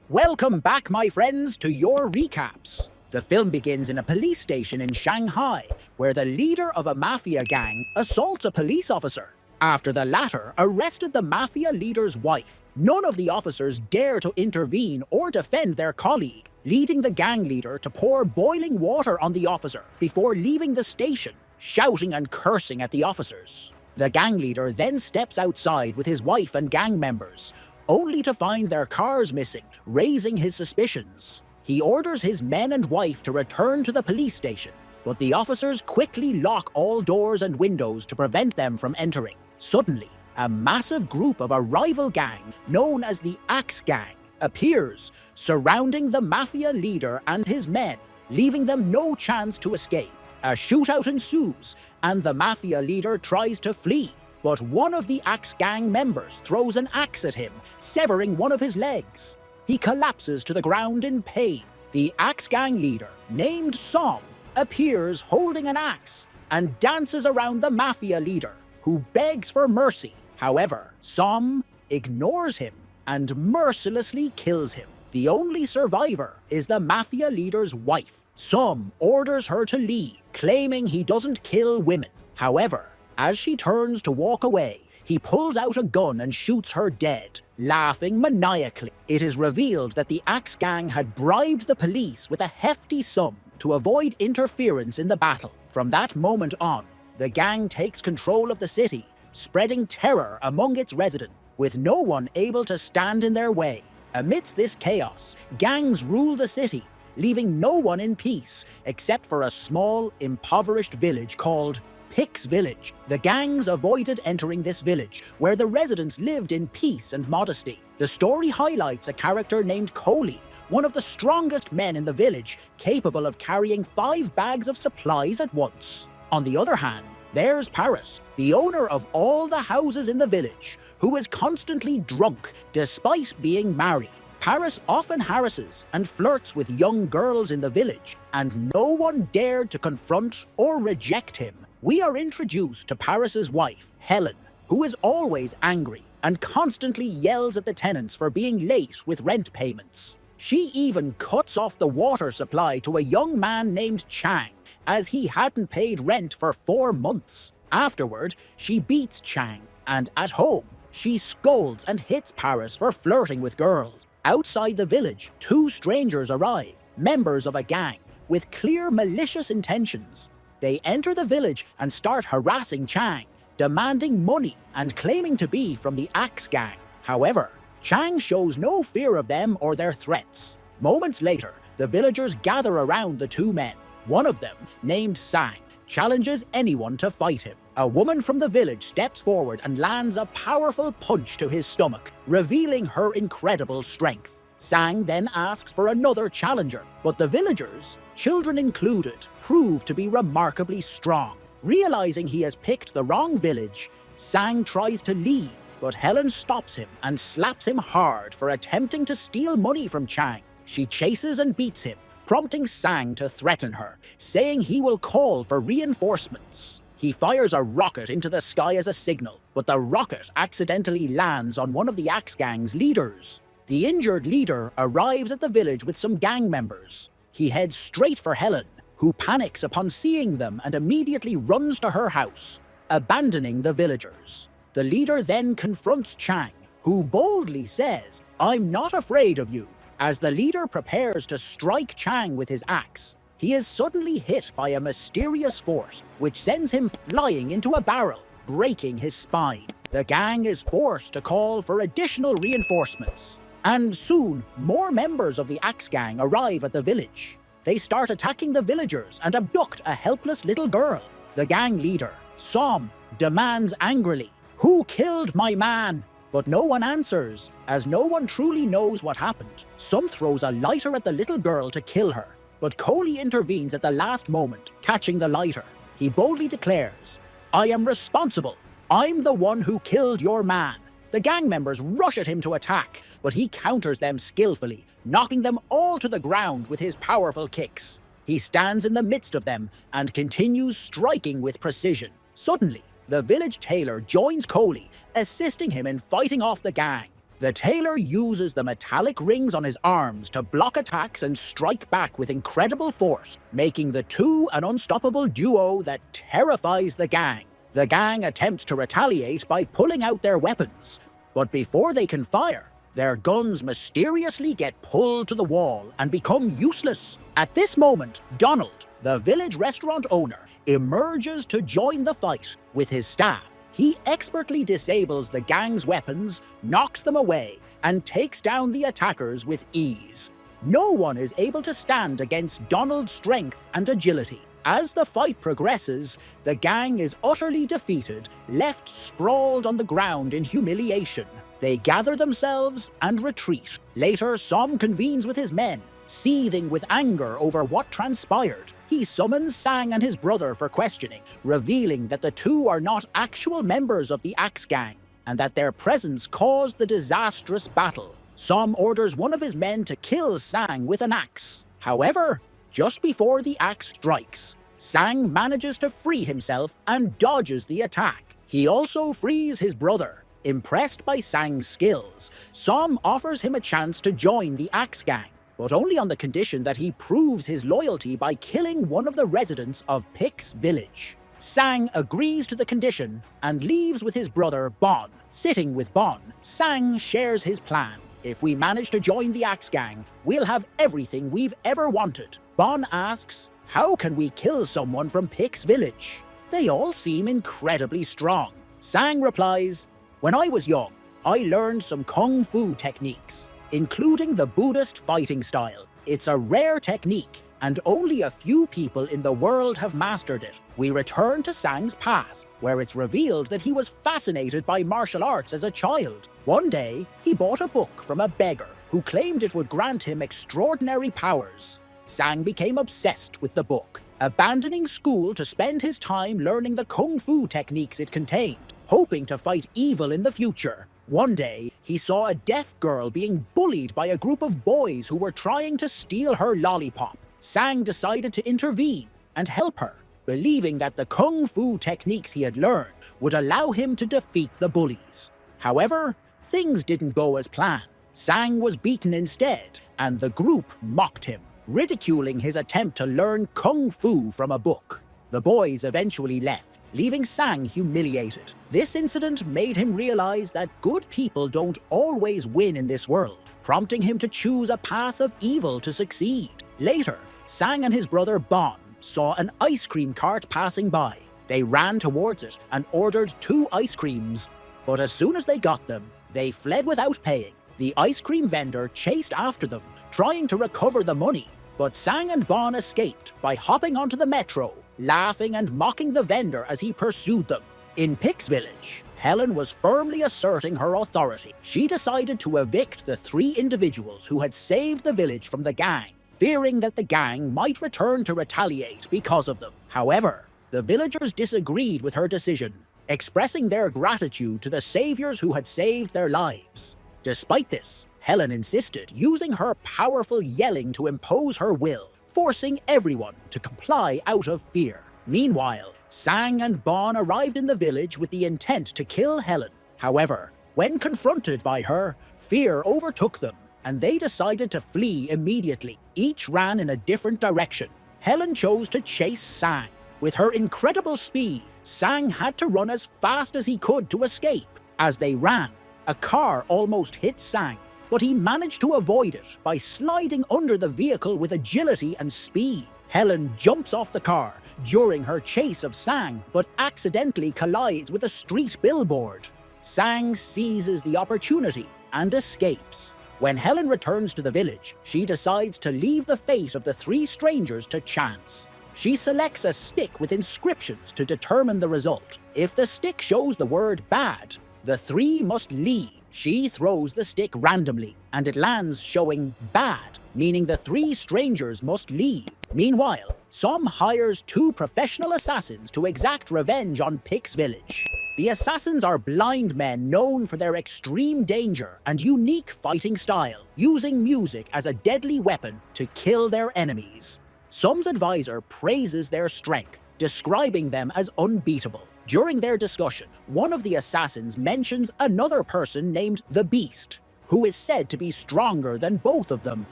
Welcome back, my friends, to your recaps. The film begins in a police station in Shanghai, where the leader of a mafia gang assaults a police officer. After the latter arrested the mafia leader's wife, none of the officers dare to intervene or defend their colleague, leading the gang leader to pour boiling water on the officer before leaving the station, shouting and cursing at the officers. The gang leader then steps outside with his wife and gang members, only to find their cars missing, raising his suspicions. He orders his men and wife to return to the police station, but the officers quickly lock all doors and windows to prevent them from entering. Suddenly, a massive group of a rival gang, known as the Axe Gang, appears, surrounding the mafia leader and his men, leaving them no chance to escape. A shootout ensues, and the mafia leader tries to flee. But one of the Axe Gang members throws an axe at him, severing one of his legs. He collapses to the ground in pain. The Axe Gang leader, named Som, appears holding an axe and dances around the mafia leader, who begs for mercy. However, Som ignores him and mercilessly kills him. The only survivor is the mafia leader's wife. Som orders her to leave, claiming he doesn't kill women. However, as she turns to walk away, he pulls out a gun and shoots her dead, laughing maniacally. It is revealed that the Axe Gang had bribed the police with a hefty sum to avoid interference in the battle. From that moment on, the gang takes control of the city, spreading terror among its residents, with no one able to stand in their way. Amidst this chaos, gangs rule the city, leaving no one in peace except for a small, impoverished village called Pig's Village. The gangs avoided entering this village, where the residents lived in peace and modesty. The story highlights a character named Coley, one of the strongest men in the village, capable of carrying 5 bags of supplies at once. On the other hand, there's Paris, the owner of all the houses in the village, who is constantly drunk despite being married. Paris often harasses and flirts with young girls in the village, and no one dared to confront or reject him. We are introduced to Paris's wife, Helen, who is always angry and constantly yells at the tenants for being late with rent payments. She even cuts off the water supply to a young man named Chang, as he hadn't paid rent for 4 months. Afterward, she beats Chang, and at home, she scolds and hits Paris for flirting with girls. Outside the village, 2 strangers arrive, members of a gang, with clear malicious intentions. They enter the village and start harassing Chang, demanding money and claiming to be from the Axe Gang. However, Chang shows no fear of them or their threats. Moments later, the villagers gather around the 2 men. One of them, named Sang, challenges anyone to fight him. A woman from the village steps forward and lands a powerful punch to his stomach, revealing her incredible strength. Sang then asks for another challenger, but the villagers, children included, prove to be remarkably strong. Realizing he has picked the wrong village, Sang tries to leave, but Helen stops him and slaps him hard for attempting to steal money from Chang. She chases and beats him, prompting Sang to threaten her, saying he will call for reinforcements. He fires a rocket into the sky as a signal, but the rocket accidentally lands on one of the Axe Gang's leaders. The injured leader arrives at the village with some gang members. He heads straight for Helen, who panics upon seeing them and immediately runs to her house, abandoning the villagers. The leader then confronts Chang, who boldly says, "I'm not afraid of you." As the leader prepares to strike Chang with his axe, he is suddenly hit by a mysterious force, which sends him flying into a barrel, breaking his spine. The gang is forced to call for additional reinforcements. And soon, more members of the Axe Gang arrive at the village. They start attacking the villagers and abduct a helpless little girl. The gang leader, Som, demands angrily, "Who killed my man?" But no one answers, as no one truly knows what happened. Som throws a lighter at the little girl to kill her, but Coley intervenes at the last moment, catching the lighter. He boldly declares, "I am responsible. I'm the one who killed your man." The gang members rush at him to attack, but he counters them skillfully, knocking them all to the ground with his powerful kicks. He stands in the midst of them and continues striking with precision. Suddenly, the village tailor joins Coley, assisting him in fighting off the gang. The tailor uses the metallic rings on his arms to block attacks and strike back with incredible force, making the two an unstoppable duo that terrifies the gang. The gang attempts to retaliate by pulling out their weapons, but before they can fire, their guns mysteriously get pulled to the wall and become useless. At this moment, Donald, the village restaurant owner, emerges to join the fight. With his staff, he expertly disables the gang's weapons, knocks them away, and takes down the attackers with ease. No one is able to stand against Donald's strength and agility. As the fight progresses, the gang is utterly defeated, left sprawled on the ground in humiliation. They gather themselves and retreat. Later, Som convenes with his men, seething with anger over what transpired. He summons Sang and his brother for questioning, revealing that the two are not actual members of the Axe Gang, and that their presence caused the disastrous battle. Som orders one of his men to kill Sang with an axe. However, just before the axe strikes, Sang manages to free himself and dodges the attack. He also frees his brother. Impressed by Sang's skills, Som offers him a chance to join the Axe Gang, but only on the condition that he proves his loyalty by killing one of the residents of Pig's village. Sang agrees to the condition and leaves with his brother Bon. Sitting with Bon, Sang shares his plan. If we manage to join the Axe Gang, we'll have everything we've ever wanted. Bon asks, how can we kill someone from Pig's village? They all seem incredibly strong. Sang replies, when I was young, I learned some kung fu techniques, including the Buddhist fighting style. It's a rare technique, and only a few people in the world have mastered it. We return to Sang's past, where it's revealed that he was fascinated by martial arts as a child. One day, he bought a book from a beggar who claimed it would grant him extraordinary powers. Sang became obsessed with the book, abandoning school to spend his time learning the kung fu techniques it contained, hoping to fight evil in the future. One day, he saw a deaf girl being bullied by a group of boys who were trying to steal her lollipop. Sang decided to intervene and help her, believing that the kung fu techniques he had learned would allow him to defeat the bullies. However, things didn't go as planned. Sang was beaten instead, and the group mocked him, ridiculing his attempt to learn kung fu from a book. The boys eventually left, leaving Sang humiliated. This incident made him realize that good people don't always win in this world, prompting him to choose a path of evil to succeed. Later, Sang and his brother Bon saw an ice cream cart passing by. They ran towards it and ordered 2 ice creams. But as soon as they got them, they fled without paying. The ice cream vendor chased after them, trying to recover the money. But Sang and Bon escaped by hopping onto the metro, laughing and mocking the vendor as he pursued them. In Pig's village, Helen was firmly asserting her authority. She decided to evict the 3 individuals who had saved the village from the gang, fearing that the gang might return to retaliate because of them. However, the villagers disagreed with her decision, expressing their gratitude to the saviors who had saved their lives. Despite this, Helen insisted, using her powerful yelling to impose her will, forcing everyone to comply out of fear. Meanwhile, Sang and Bon arrived in the village with the intent to kill Helen. However, when confronted by her, fear overtook them, and they decided to flee immediately. Each ran in a different direction. Helen chose to chase Sang. With her incredible speed, Sang had to run as fast as he could to escape. As they ran, a car almost hit Sang, but he managed to avoid it by sliding under the vehicle with agility and speed. Helen jumps off the car during her chase of Sang, but accidentally collides with a street billboard. Sang seizes the opportunity and escapes. When Helen returns to the village, she decides to leave the fate of the 3 strangers to chance. She selects a stick with inscriptions to determine the result. If the stick shows the word bad, the 3 must leave. She throws the stick randomly, and it lands showing bad, meaning the 3 strangers must leave. Meanwhile, Som hires 2 professional assassins to exact revenge on Pig's village. The assassins are blind men known for their extreme danger and unique fighting style, using music as a deadly weapon to kill their enemies. Som's advisor praises their strength, describing them as unbeatable. During their discussion, one of the assassins mentions another person named the Beast. who is said to be stronger than both of them,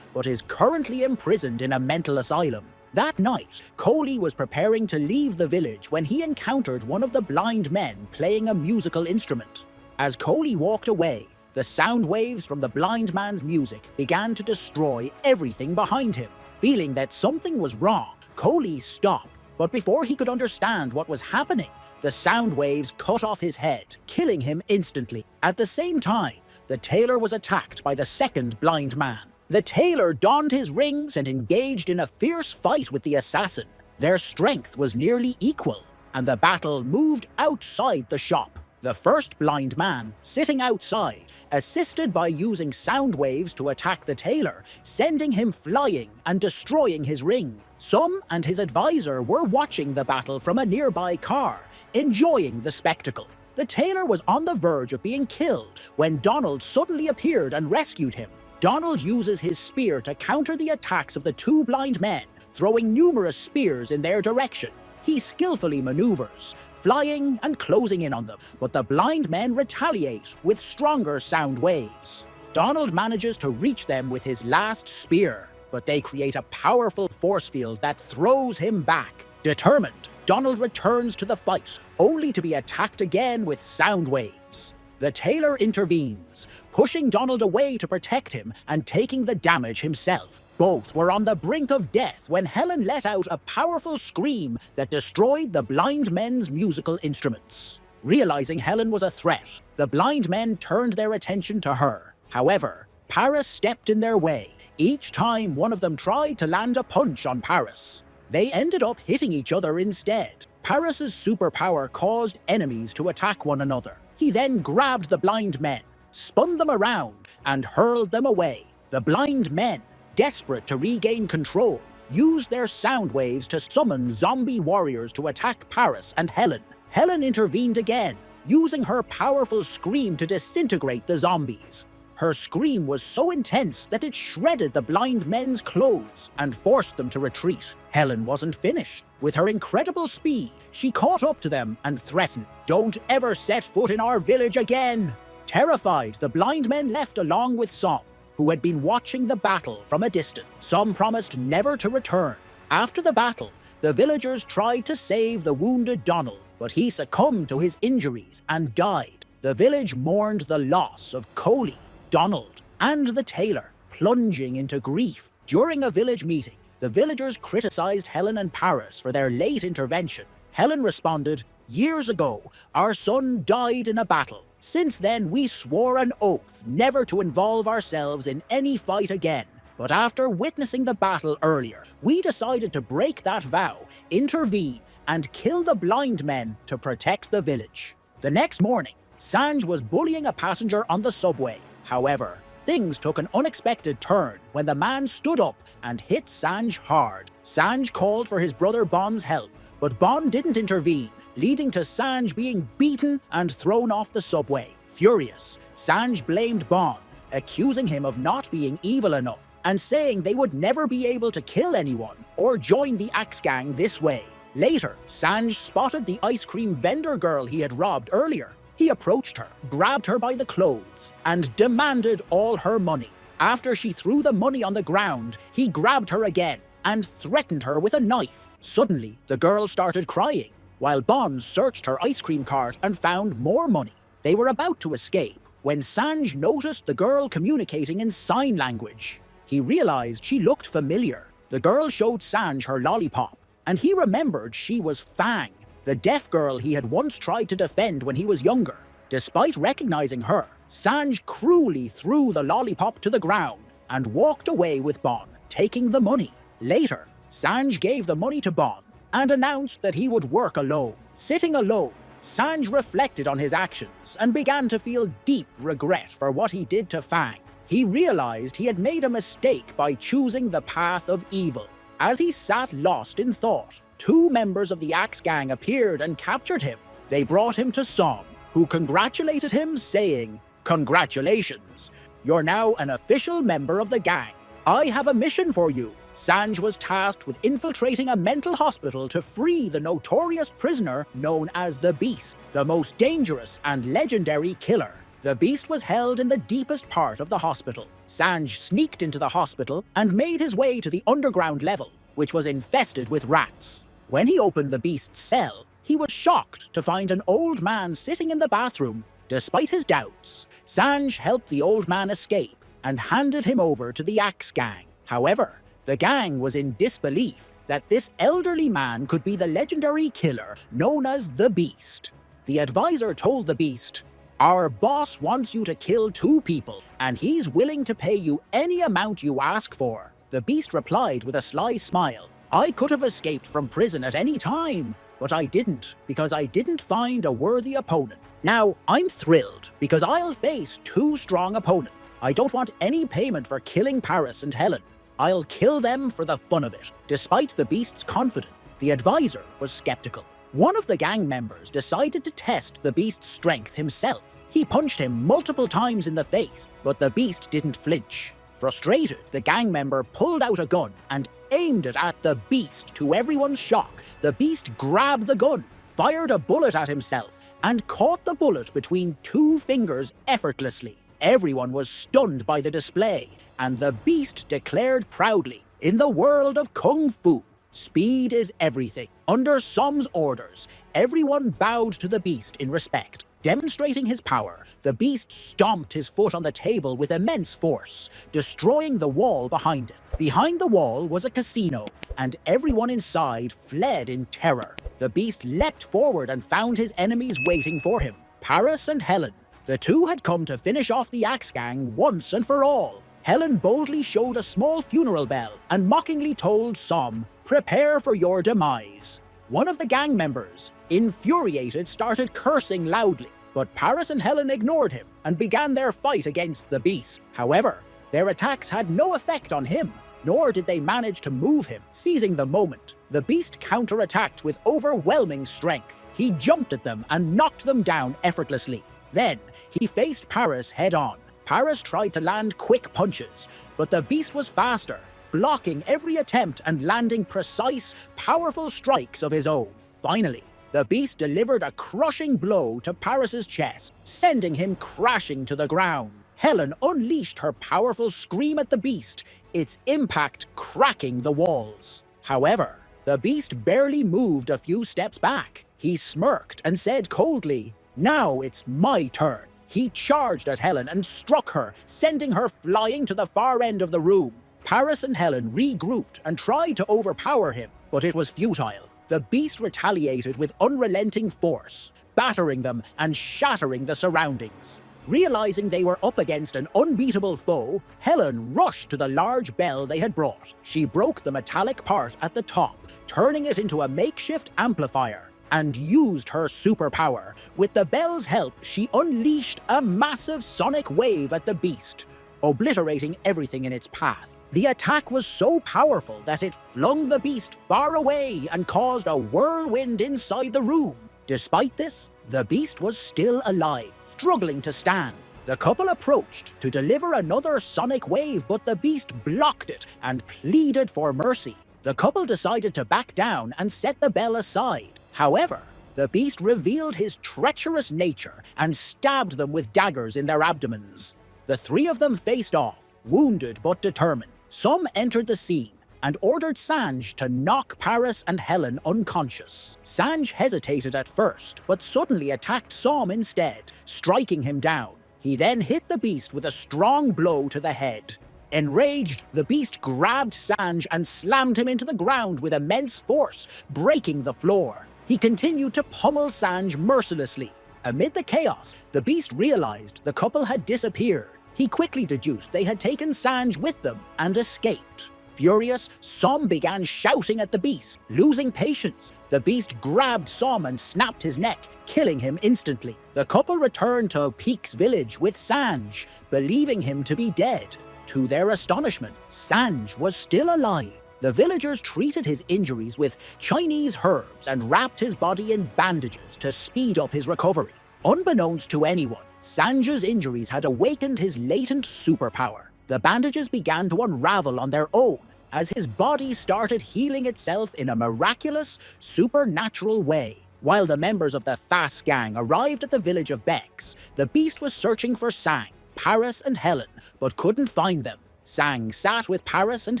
but is currently imprisoned in a mental asylum. That night, Coley was preparing to leave the village when he encountered one of the blind men playing a musical instrument. As Coley walked away, the sound waves from the blind man's music began to destroy everything behind him. Feeling that something was wrong, Coley stopped, but before he could understand what was happening, the sound waves cut off his head, killing him instantly. At the same time, the tailor was attacked by the second blind man. The tailor donned his rings and engaged in a fierce fight with the assassin. Their strength was nearly equal, and the battle moved outside the shop. The first blind man, sitting outside, assisted by using sound waves to attack the tailor, sending him flying and destroying his ring. Some and his advisor were watching the battle from a nearby car, enjoying the spectacle. The tailor was on the verge of being killed when Donald suddenly appeared and rescued him. Donald uses his spear to counter the attacks of the two blind men, throwing numerous spears in their direction. He skillfully maneuvers, flying and closing in on them, but the blind men retaliate with stronger sound waves. Donald manages to reach them with his last spear, but they create a powerful force field that throws him back. Determined, Donald returns to the fight, only to be attacked again with sound waves. The tailor intervenes, pushing Donald away to protect him and taking the damage himself. Both were on the brink of death when Helen let out a powerful scream that destroyed the blind men's musical instruments. Realizing Helen was a threat, the blind men turned their attention to her. However, Paris stepped in their way, each time one of them tried to land a punch on Paris. They ended up hitting each other instead. Paris's superpower caused enemies to attack one another. He then grabbed the blind men, spun them around, and hurled them away. The blind men, desperate to regain control, used their sound waves to summon zombie warriors to attack Paris and Helen. Helen intervened again, using her powerful scream to disintegrate the zombies. Her scream was so intense that it shredded the blind men's clothes and forced them to retreat. Helen wasn't finished. With her incredible speed, she caught up to them and threatened, "Don't ever set foot in our village again!" Terrified, the blind men left along with some, who had been watching the battle from a distance. Some promised never to return. After the battle, the villagers tried to save the wounded Donald, but he succumbed to his injuries and died. The village mourned the loss of Coley, Donald, and the tailor, plunging into grief. During a village meeting, the villagers criticized Helen and Paris for their late intervention. Helen responded, "Years ago, our son died in a battle. Since then, we swore an oath never to involve ourselves in any fight again. But after witnessing the battle earlier, we decided to break that vow, intervene, and kill the blind men to protect the village." The next morning, Sanj was bullying a passenger on the subway. However, things took an unexpected turn when the man stood up and hit Sanj hard. Sanj called for his brother Bon's help, but Bon didn't intervene, leading to Sanj being beaten and thrown off the subway. Furious, Sanj blamed Bon, accusing him of not being evil enough and saying they would never be able to kill anyone or join the Axe Gang this way. Later, Sanj spotted the ice cream vendor girl he had robbed earlier. He approached her, grabbed her by the clothes, and demanded all her money. After she threw the money on the ground, he grabbed her again and threatened her with a knife. Suddenly, the girl started crying, while Bon searched her ice cream cart and found more money. They were about to escape when Sanj noticed the girl communicating in sign language. He realized she looked familiar. The girl showed Sanj her lollipop, and he remembered she was Fang, the deaf girl he had once tried to defend when he was younger. Despite recognizing her, Sanj cruelly threw the lollipop to the ground and walked away with Bon, taking the money. Later, Sanj gave the money to Bon and announced that he would work alone. Sitting alone, Sanj reflected on his actions and began to feel deep regret for what he did to Fang. He realized he had made a mistake by choosing the path of evil. As he sat lost in thought, two members of the Axe Gang appeared and captured him. They brought him to Som, who congratulated him, saying, "Congratulations, you're now an official member of the gang. I have a mission for you." Sanj was tasked with infiltrating a mental hospital to free the notorious prisoner known as the Beast, the most dangerous and legendary killer. The beast was held in the deepest part of the hospital. Sanj sneaked into the hospital and made his way to the underground level, which was infested with rats. When he opened the beast's cell, he was shocked to find an old man sitting in the bathroom. Despite his doubts, Sanj helped the old man escape and handed him over to the Axe Gang. However, the gang was in disbelief that this elderly man could be the legendary killer known as the Beast. The advisor told the Beast, "Our boss wants you to kill 2 people, and he's willing to pay you any amount you ask for." The Beast replied with a sly smile, "I could have escaped from prison at any time, but I didn't because I didn't find a worthy opponent. Now, I'm thrilled because I'll face 2 strong opponents. I don't want any payment for killing Paris and Helen. I'll kill them for the fun of it." Despite the Beast's confidence, the advisor was skeptical. One of the gang members decided to test the Beast's strength himself. He punched him multiple times in the face, but the Beast didn't flinch. Frustrated, the gang member pulled out a gun and aimed it at the Beast. To everyone's shock, the Beast grabbed the gun, fired a bullet at himself, and caught the bullet between 2 fingers effortlessly. Everyone was stunned by the display, and the Beast declared proudly, "In the world of Kung Fu, speed is everything." Under Som's orders, everyone bowed to the Beast in respect. Demonstrating his power, the Beast stomped his foot on the table with immense force, destroying the wall behind it. Behind the wall was a casino, and everyone inside fled in terror. The Beast leapt forward and found his enemies waiting for him, Paris and Helen. The 2 had come to finish off the Axe Gang once and for all. Helen boldly showed a small funeral bell and mockingly told Som, "Prepare for your demise." One of the gang members, infuriated, started cursing loudly, but Paris and Helen ignored him and began their fight against the Beast. However, their attacks had no effect on him, nor did they manage to move him. Seizing the moment, the Beast counterattacked with overwhelming strength. He jumped at them and knocked them down effortlessly. Then, he faced Paris head-on. Paris tried to land quick punches, but the Beast was faster, blocking every attempt and landing precise, powerful strikes of his own. Finally, the Beast delivered a crushing blow to Paris's chest, sending him crashing to the ground. Helen unleashed her powerful scream at the Beast, its impact cracking the walls. However, the Beast barely moved a few steps back. He smirked and said coldly, "Now it's my turn." He charged at Helen and struck her, sending her flying to the far end of the room. Paris and Helen regrouped and tried to overpower him, but it was futile. The Beast retaliated with unrelenting force, battering them and shattering the surroundings. Realizing they were up against an unbeatable foe, Helen rushed to the large bell they had brought. She broke the metallic part at the top, turning it into a makeshift amplifier, and used her superpower. With the bell's help, she unleashed a massive sonic wave at the Beast, obliterating everything in its path. The attack was so powerful that it flung the Beast far away and caused a whirlwind inside the room. Despite this, the Beast was still alive, struggling to stand. The couple approached to deliver another sonic wave, but the Beast blocked it and pleaded for mercy. The couple decided to back down and set the bell aside. However, the Beast revealed his treacherous nature and stabbed them with daggers in their abdomens. The 3 of them faced off, wounded but determined. Som entered the scene and ordered Sanj to knock Paris and Helen unconscious. Sanj hesitated at first, but suddenly attacked Som instead, striking him down. He then hit the Beast with a strong blow to the head. Enraged, the Beast grabbed Sanj and slammed him into the ground with immense force, breaking the floor. He continued to pummel Sanj mercilessly. Amid the chaos, the Beast realized the couple had disappeared. He quickly deduced they had taken Sanj with them and escaped. Furious, Som began shouting at the Beast. Losing patience, the Beast grabbed Som and snapped his neck, killing him instantly. The couple returned to Peak's village with Sanj, believing him to be dead. To their astonishment, Sanj was still alive. The villagers treated his injuries with Chinese herbs and wrapped his body in bandages to speed up his recovery. Unbeknownst to anyone, Sanj's injuries had awakened his latent superpower. The bandages began to unravel on their own as his body started healing itself in a miraculous, supernatural way. While the members of the Fast Gang arrived at the village of Bex, the Beast was searching for Sang, Paris, and Helen, but couldn't find them. Sang sat with Paris and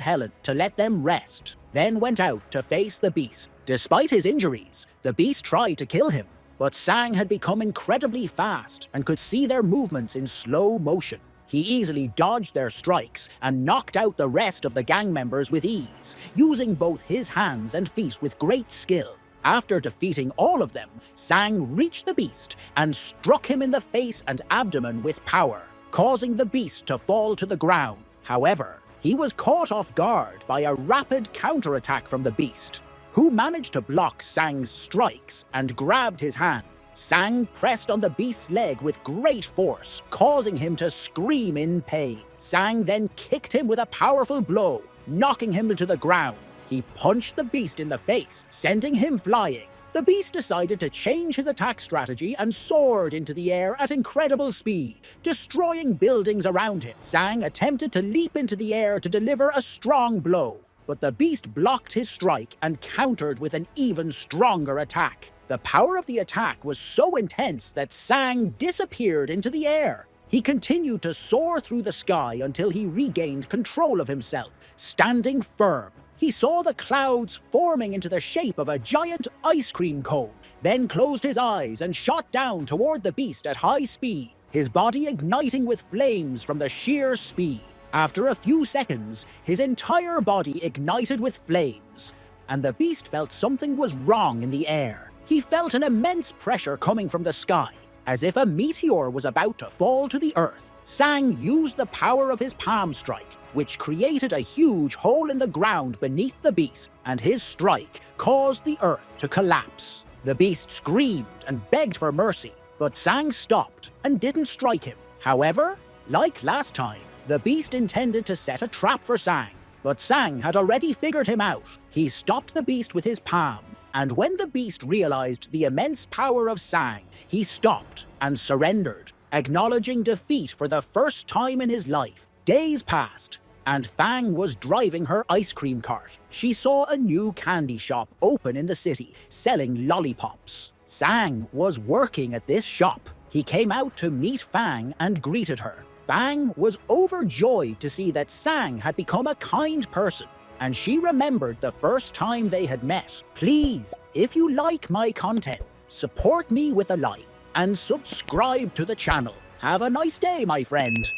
Helen to let them rest, then went out to face the Beast. Despite his injuries, the Beast tried to kill him, but Sang had become incredibly fast and could see their movements in slow motion. He easily dodged their strikes and knocked out the rest of the gang members with ease, using both his hands and feet with great skill. After defeating all of them, Sang reached the Beast and struck him in the face and abdomen with power, causing the Beast to fall to the ground. However, he was caught off guard by a rapid counterattack from the Beast, who managed to block Sang's strikes and grabbed his hand. Sang pressed on the Beast's leg with great force, causing him to scream in pain. Sang then kicked him with a powerful blow, knocking him to the ground. He punched the Beast in the face, sending him flying. The Beast decided to change his attack strategy and soared into the air at incredible speed, destroying buildings around him. Sang attempted to leap into the air to deliver a strong blow, but the Beast blocked his strike and countered with an even stronger attack. The power of the attack was so intense that Sang disappeared into the air. He continued to soar through the sky until he regained control of himself, standing firm. He saw the clouds forming into the shape of a giant ice cream cone, then closed his eyes and shot down toward the Beast at high speed, his body igniting with flames from the sheer speed. After a few seconds, his entire body ignited with flames, and the Beast felt something was wrong in the air. He felt an immense pressure coming from the sky, as if a meteor was about to fall to the earth. Sang used the power of his palm strike, which created a huge hole in the ground beneath the Beast, and his strike caused the earth to collapse. The Beast screamed and begged for mercy, but Sang stopped and didn't strike him. However, like last time, the Beast intended to set a trap for Sang, but Sang had already figured him out. He stopped the Beast with his palm, and when the Beast realized the immense power of Sang, he stopped and surrendered, acknowledging defeat for the first time in his life. Days passed, and Fang was driving her ice cream cart. She saw a new candy shop open in the city, selling lollipops. Sang was working at this shop. He came out to meet Fang and greeted her. Fang was overjoyed to see that Sang had become a kind person, and she remembered the first time they had met. Please, if you like my content, support me with a like and subscribe to the channel. Have a nice day, my friend.